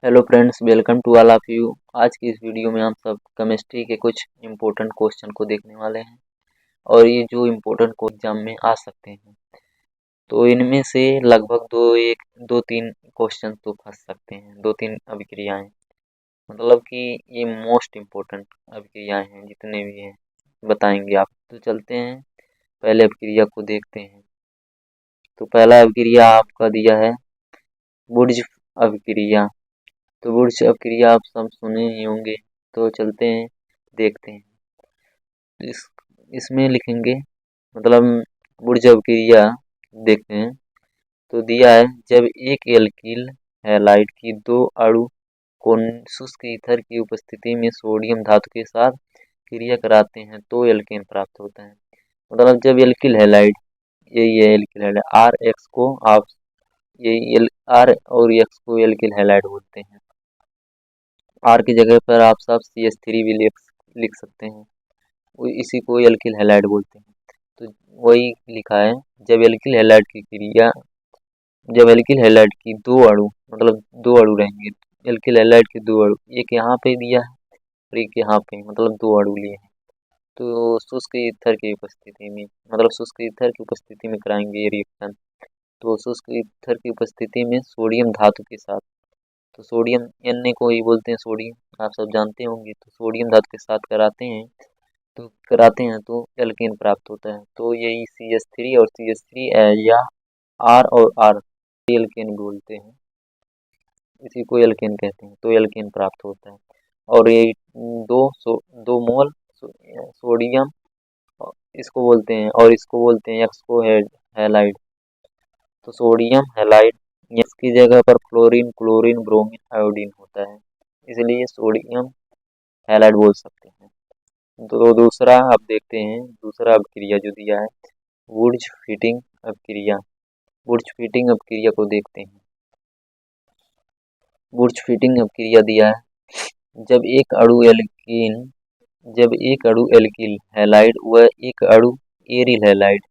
Hello friends, welcome to all of you. आज की इस वीडियो में हम सब केमिस्ट्री के कुछ इम्पोर्टेंट क्वेश्चन को देखने वाले हैं और ये जो इम्पोर्टेंट को एग्जाम में आ सकते हैं, तो इनमें से लगभग दो तीन क्वेश्चन तो फंस सकते हैं। दो तीन अभिक्रियाएं, मतलब कि ये मोस्ट इम्पोर्टेंट अभिक्रियाएं हैं, जितने भी हैं बताएंगे आप। तो चलते हैं, पहले अभिक्रिया को देखते हैं। तो पहला अभिक्रिया आपका दिया है वुड्स अभिक्रिया। तो वुड्स अभिक्रिया आप सब सुने ही होंगे, तो चलते हैं देखते हैं। इस इसमें लिखेंगे, मतलब वुड्स अभिक्रिया देखते हैं। तो दिया है, जब एक एल्किल हैलाइड की दो अणु को शुष्क ईथर की उपस्थिति में सोडियम धातु के साथ क्रिया कराते हैं तो एल्केन प्राप्त होता है। मतलब जब एल्किल हैलाइड, यही है एल्किल हैलाइड, आर एक्स को आप यही एल आर और एक्स को एल्किल हैलाइड बोलते हैं। आर की जगह पर आप सब CH3 भी लिख सकते हैं, इसी को एल्किल हैलाइड बोलते हैं। तो वही लिखा है, जब एल्किल हैलाइड की क्रिया, जब एल्किल हैलाइड की दो अणु, मतलब दो अणु रहेंगे, एल्किल हैलाइड के दो अणु, एक यहाँ पे दिया है और एक यहाँ पे, मतलब दो अणु लिए हैं। तो शुष्क ईथर की उपस्थिति में, मतलब शुष्क ईथर की उपस्थिति में कराएंगे ये रिएक्शन। तो शुष्क ईथर की उपस्थिति में सोडियम धातु के साथ, तो सोडियम Na को ही बोलते हैं सोडियम, आप सब जानते होंगे। तो सोडियम धातु के साथ कराते हैं तो एल्केन प्राप्त होता है। तो यही CH3 और CH3 या R और R एल्केन बोलते हैं, इसी को एल्केन कहते हैं। तो एल्केन प्राप्त होता है। और ये दो मोल सोडियम, इसको बोलते हैं, और इसको बोलते हैं एक्स को हैलाइड। तो सोडियम हैलाइड, इसकी जगह पर फ्लोरीन, क्लोरीन, ब्रोमीन, आयोडीन होता है, इसलिए सोडियम हैलाइड बोल सकते हैं। तो दूसरा आप देखते हैं, दूसरा अभिक्रिया जो दिया है वुड्स फिटिंग अभिक्रिया। वुड्स फिटिंग अभिक्रिया को देखते हैं। वुड्स फिटिंग अभिक्रिया दिया है, जब एक अणु एल्किल हैलाइड व एक अणु एरिल हैलाइड,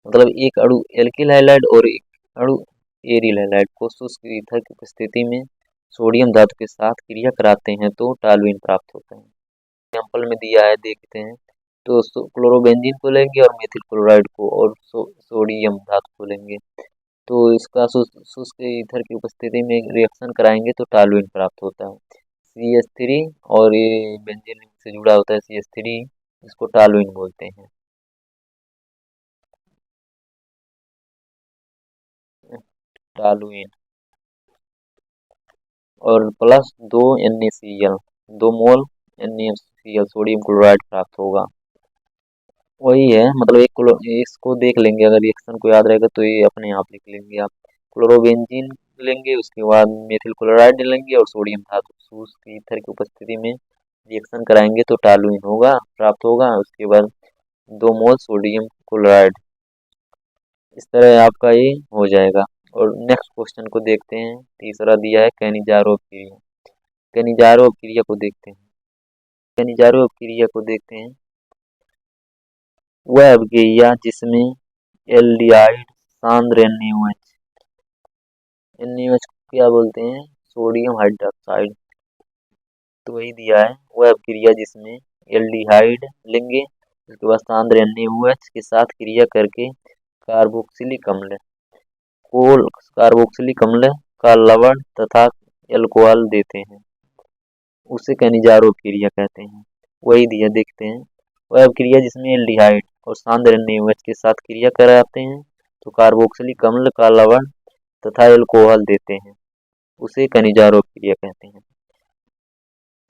मतलब एक अणु एल्किल हैलाइड और एक अणु एरिल हैलाइड को शुष्क ईथर की उपस्थिति में सोडियम धातु के साथ क्रिया कराते हैं तो टॉल्यूइन प्राप्त होता है। एग्जाम्पल में दिया है, देखते हैं। तो क्लोरोबेंजीन को लेंगे और मेथिल क्लोराइड को, और सोडियम धातु को लेंगे। तो इसका शुष्क ईथर की उपस्थिति में रिएक्शन कराएंगे तो टॉल्यूइन प्राप्त होता है। CH3 और ये बेंजीन से जुड़ा होता है CH3, इसको टॉल्यूइन बोलते हैं। टॉल्यूइन और प्लस दो NaCl, 2 मोल NaCl सोडियम क्लोराइड प्राप्त होगा। वही है, मतलब इसको देख लेंगे, अगर रिएक्शन को याद रहेगा तो ये अपने आप लिख लेंगे आप। क्लोरोबेंजीन लेंगे, उसके बाद मेथिल क्लोराइड लेंगे और सोडियम धातु शुष्क ईथर की उपस्थिति में रिएक्शन कराएंगे तो टॉल्यूइन प्राप्त होगा। उसके बाद 2 मोल सोडियम क्लोराइड, इस तरह आपका ये हो जाएगा। और नेक्स्ट क्वेश्चन को देखते हैं। तीसरा दिया है कैनिजारो क्रिया। कैनिजारो क्रिया को देखते हैं। कैनिजारो क्रिया को देखते हैं, वह अभिक्रिया जिसमें एल्डिहाइड सांद्र NaOH को क्या बोलते हैं, सोडियम हाइड्रोक्साइड। तो वही दिया है, वह अभिक्रिया जिसमें एल्डिहाइड लेंगे, उसके बाद सांद्र NaOH के साथ क्रिया करके कार्बोक्सिलिक अम्ल कोल कार्बोक्सिलिक अम्ल का लवण तथा एल्कोहल देते हैं, उसे कैनिजारो क्रिया कहते हैं। वही दिया, देखते हैं। वह अभिक्रिया जिसमें एल्डिहाइड और सांद्र NaOH के साथ क्रिया कराते हैं तो कार्बोक्सिलिक अम्ल का लवण तथा एल्कोहल देते हैं, उसे कैनिजारो क्रिया कहते हैं।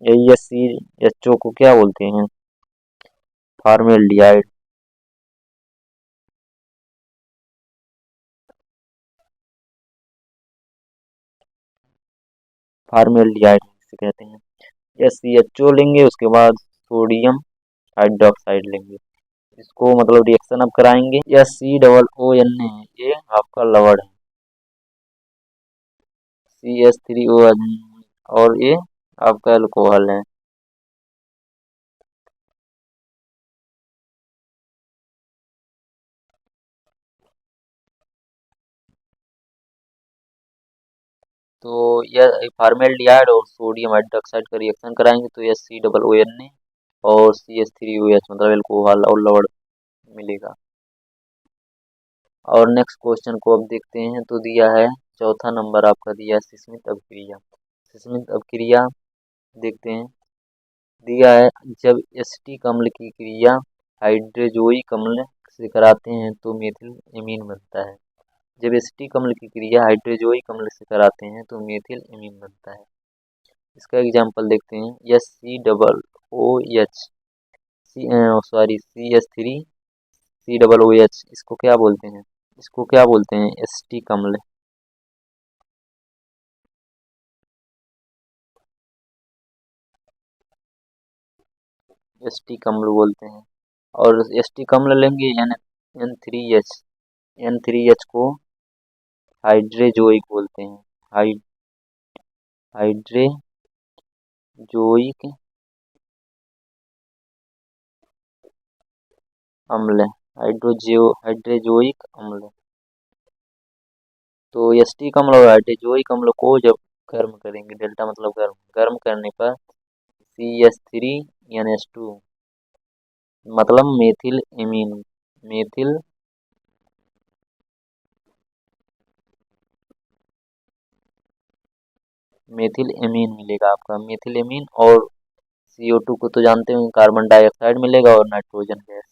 AsCHO को क्या बोलते हैं, फॉर्मेल्डिहाइड। फॉर्मेल्डिहाइड से कहते हैं। SCHO लेंगे, उसके बाद सोडियम हाइड्रोक्साइड लेंगे, इसको मतलब रिएक्शन अब कराएंगे। SCOONA, ये आपका लवण है, CH3OH, और ये आपका अल्कोहल है। तो यह फॉर्मेल्डिहाइड और सोडियम हाइड्रोक्साइड का रिएक्शन कराएंगे तो यह COONA और CH3OH मतलब अल्कोहल और लवण मिलेगा। और नेक्स्ट क्वेश्चन को अब देखते हैं। तो दिया है चौथा नंबर आपका दिया है सिस्मित अभिक्रिया। सिस्मित अभिक्रिया देखते हैं। दिया है जब एसिटिक अम्ल की क्रिया हाइड्रोजोइक अम्ल से कराते हैं तो मेथिल एमीन बनता है। जब एसिटिक अम्ल की क्रिया हाइड्रोजोइक अम्ल से कराते हैं तो मेथिल एमीन बनता है। इसका एग्जाम्पल देखते हैं। SCOOH CH3COOH इसको क्या बोलते हैं? इसको क्या बोलते हैं? एसिटिक अम्ल। एसिटिक अम्ल बोलते हैं। और एसिटिक अम्ल लेंगे N3H। N3H को हाइड्रोजोइक बोलते हैं। हाइड्रोजोइक अम्ल। हाइड्रोजोइक अम्ल। तो एसिटिक अम्ल और हाइड्रोजोइक अम्ल को जब गर्म करेंगे, डेल्टा मतलब गर्म, गर्म करने पर CH3NH2 मतलब methyl amine, methyl methyl amine मिलेगा आपका। मेथिल एमीन और CO2 को तो जानते हैं, कार्बन डाइऑक्साइड मिलेगा और नाइट्रोजन गैस।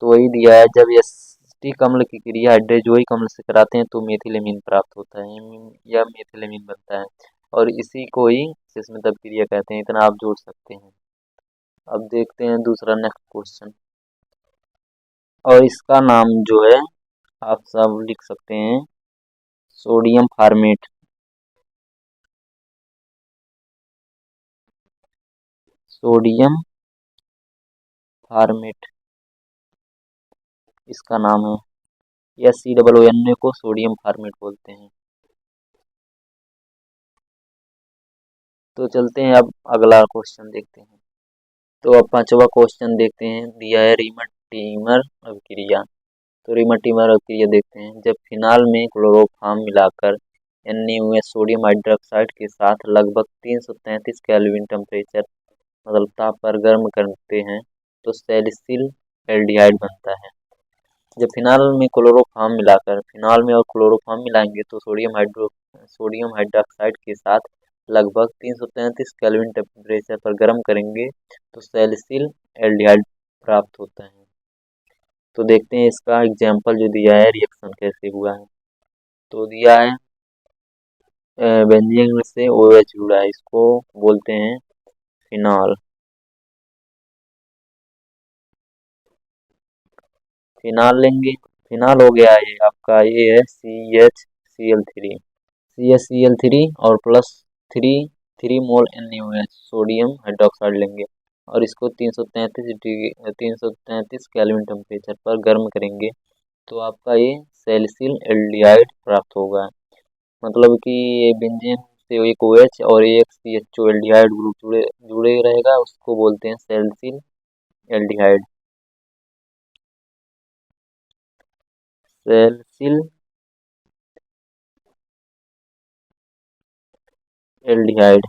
तो वही दिया है जब एसिटिक अम्ल की क्रिया हाइड्रोजोइक अम्ल से कराते हैं तो मेथिल एमीन प्राप्त होता है, एमीन या मेथिल एमीन बनता है। और इसी को ही जिसमें तब क्रिया कहते हैं। इतना आप जोड़ सकते हैं। अब देखते हैं दूसरा नेक्स्ट क्वेश्चन। और इसका नाम जो है आप सब लिख सकते हैं, सोडियम फार्मेट। सोडियम फार्मेट इसका नाम है, या COONA को सोडियम फार्मेट बोलते हैं। तो चलते हैं अब अगला क्वेश्चन देखते हैं। तो अब पांचवा क्वेश्चन देखते हैं। दिया है रीमर अभिक्रिया। तो रीमर अभिक्रिया देखते हैं। जब फिनाल में क्लोरोफॉर्म मिलाकर NaOH सोडियम हाइड्रोक्साइड के साथ लगभग 333 केल्विन टेम्परेचर मतलब ताप पर गर्म करते हैं तो सैलिसिल एल्डिहाइड बनता है। जब फिनाल में क्लोरोफॉर्म मिलाकर, फिनाल में और क्लोरोफॉर्म मिलाएंगे तो सोडियम हाइड्रोक्साइड के साथ लगभग 333 केल्विन टेम्परेचर पर गर्म करेंगे तो सैलिसिल एल्डिहाइड प्राप्त होता है। तो देखते हैं इसका एग्जाम्पल जो दिया है, रिएक्शन कैसे हुआ है। तो दिया है बेंजीन से OH जुड़ा है, इसको बोलते हैं फिनाल। फिनाल लेंगे, फिनाल हो गया ये आपका, ये है CHCl3। CHCl3 और प्लस 3 मोल NaOH सोडियम हाइड्रोक्साइड लेंगे और इसको 333 केल्विन टेम्परेचर पर गर्म करेंगे तो आपका ये सैलिसिल एल्डिहाइड प्राप्त होगा। मतलब कि ये बेंजीन से एक OH और एक CHO एल्डिहाइड ग्रुप जुड़े जुड़े रहेगा, उसको बोलते हैं salicyl aldehyde. Salicyl aldehyde,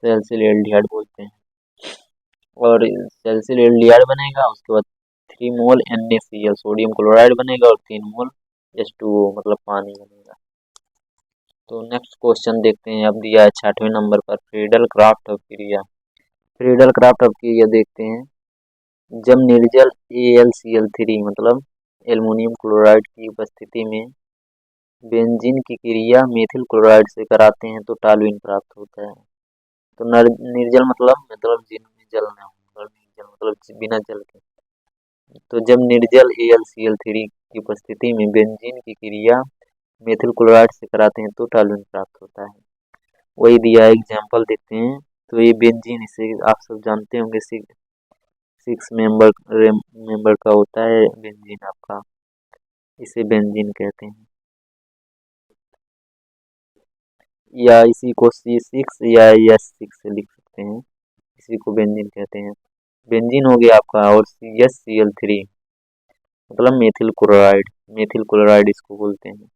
salicyl aldehyde बोलते हैं। और सैलिसिल एल्डिहाइड बनेगा, उसके बाद 3 मोल NaCl सोडियम क्लोराइड बनेगा और 3 मोल H2O मतलब पानी बनेगा। तो नेक्स्ट क्वेश्चन देखते हैं। अब दिया है 6वें नंबर पर फ्रीडल क्राफ्ट अभिक्रिया। फ्रीडल क्राफ्ट अभिक्रिया देखते हैं। जब निर्जल AlCl3 मतलब एल्युमिनियम क्लोराइड की उपस्थिति में बेंजीन की क्रिया मेथिल क्लोराइड से कराते हैं तो टॉल्यूइन प्राप्त होता है। तो निर्जल मतलब जिनमें जल ना हो, मतलब निर्जल मतलब बिना जल के। तो जब निर्जल AlCl3 की उपस्थिति में बेंजीन की क्रिया मेथिल क्लोराइड से कराते हैं तो टॉल्यूइन प्राप्त होता है। वही दिया है, एग्जाम्पल देते हैं। तो ये बेंजीन, इसे आप सब जानते होंगे, सिक्स मेंबर का होता है बेंजीन आपका, इसे बेंजीन कहते हैं। या इसी को C6 या S6 से लिख सकते हैं, इसी को बेंजीन कहते हैं। बेंजीन हो गया आपका और CHCl3 मतलब मेथिल क्लोराइड इसको बोलते हैं।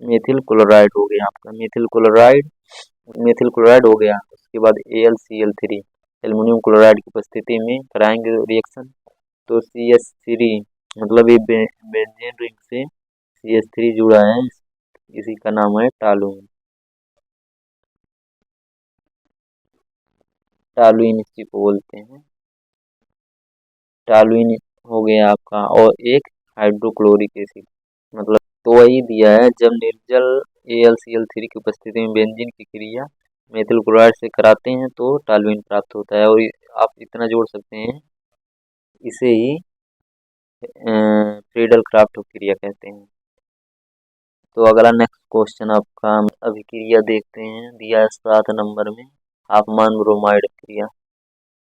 मेथिल क्लोराइड हो गया आपका, मेथिल क्लोराइड हो गया। उसके बाद AlCl3, एल्युमिनियम क्लोराइड की उपस्थिति में कराएंगे रिएक्शन, तो CH3 मतलब ये बेंजीन रिंग से CH3 जुड़ा है, इसी का नाम है टॉलूइन। टॉलूइन इसी को बोलते हैं। टॉलूइन हो गया आपका। और एक हाइड्रोक्लोरिक एसिड, मतलब तो वही दिया है, जब निर्जल AlCl3 की उपस्थिति में बेंजीन की क्रिया मेथिल क्लोराइड से कराते हैं तो टॉलूइन प्राप्त होता है। और आप इतना जोड़ सकते हैं, इसे ही फ्रीडल क्राफ्ट क्रिया कहते हैं। तो अगला नेक्स्ट क्वेश्चन आपका, अभिक्रिया देखते हैं, दिया है 7 नंबर में, हाफमान ब्रोमाइड क्रिया।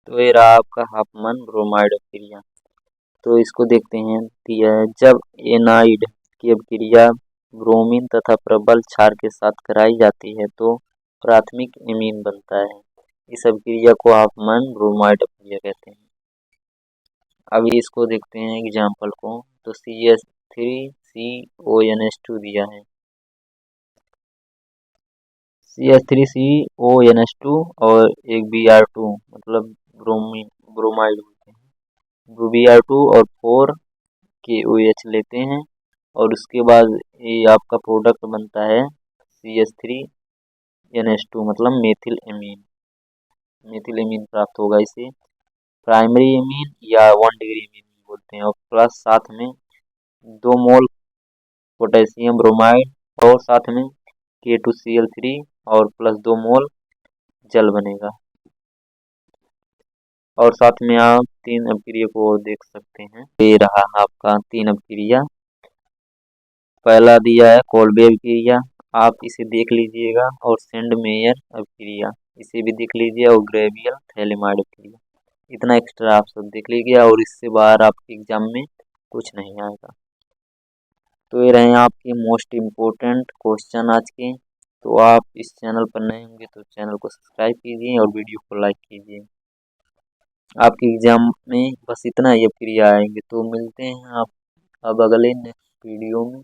तो ये रहा आपका हाफमान ब्रोमाइड क्रिया। तो इसको देखते हैं, दिया है, जब एनाइड की अभिक्रिया ब्रोमीन तथा प्रबल क्षार के साथ कराई जाती है तो प्राथमिक एमीन बनता है। इस अभिक्रिया को हाफमान ब्रोमाइड अभिक्रिया कहते हैं। अभी इसको देखते हैं एग्जाम्पल को, तो CH3CONH2 दिया है, CH3CONH2 और एक Br2, मतलब ब्रोमाइड होते हैं। Br2 और 4 KOH लेते हैं, और उसके बाद ये आपका प्रोडक्ट बनता है CH3NH2, मतलब मेथिल एमीन प्राप्त होगा। इसे प्राइमरी एमीन या 1 डिग्री एमीन भी बोलते हैं। और प्लस साथ में 2 मोल पोटेशियम ब्रोमाइड, और साथ में K2Cl3, और प्लस 2 मोल जल बनेगा। और साथ में आप 3 अपक्रिया को देख सकते हैं। ये रहा आपका 3 अपक्रिया। पहला दिया है कोल्बे अपक्रिया, आप इसे देख लीजिएगा, और सेंड मेयर अपक्रिया इसे भी देख लीजिए, और ग्रेवियल थैलेमाइड अपक्रिया। इतना एक्स्ट्रा आप सब देख लीजिए, और इससे बाहर आपके एग्जाम में कुछ नहीं आएगा। तो ये रहे आपके मोस्ट इम्पोर्टेंट क्वेश्चन आज के। तो आप इस चैनल पर नए होंगे तो चैनल को सब्सक्राइब कीजिए और वीडियो को लाइक कीजिए। आपके एग्जाम में बस इतना ही अपक्रिया आएंगे। तो मिलते हैं आप अब अगले नेक्स्ट वीडियो में।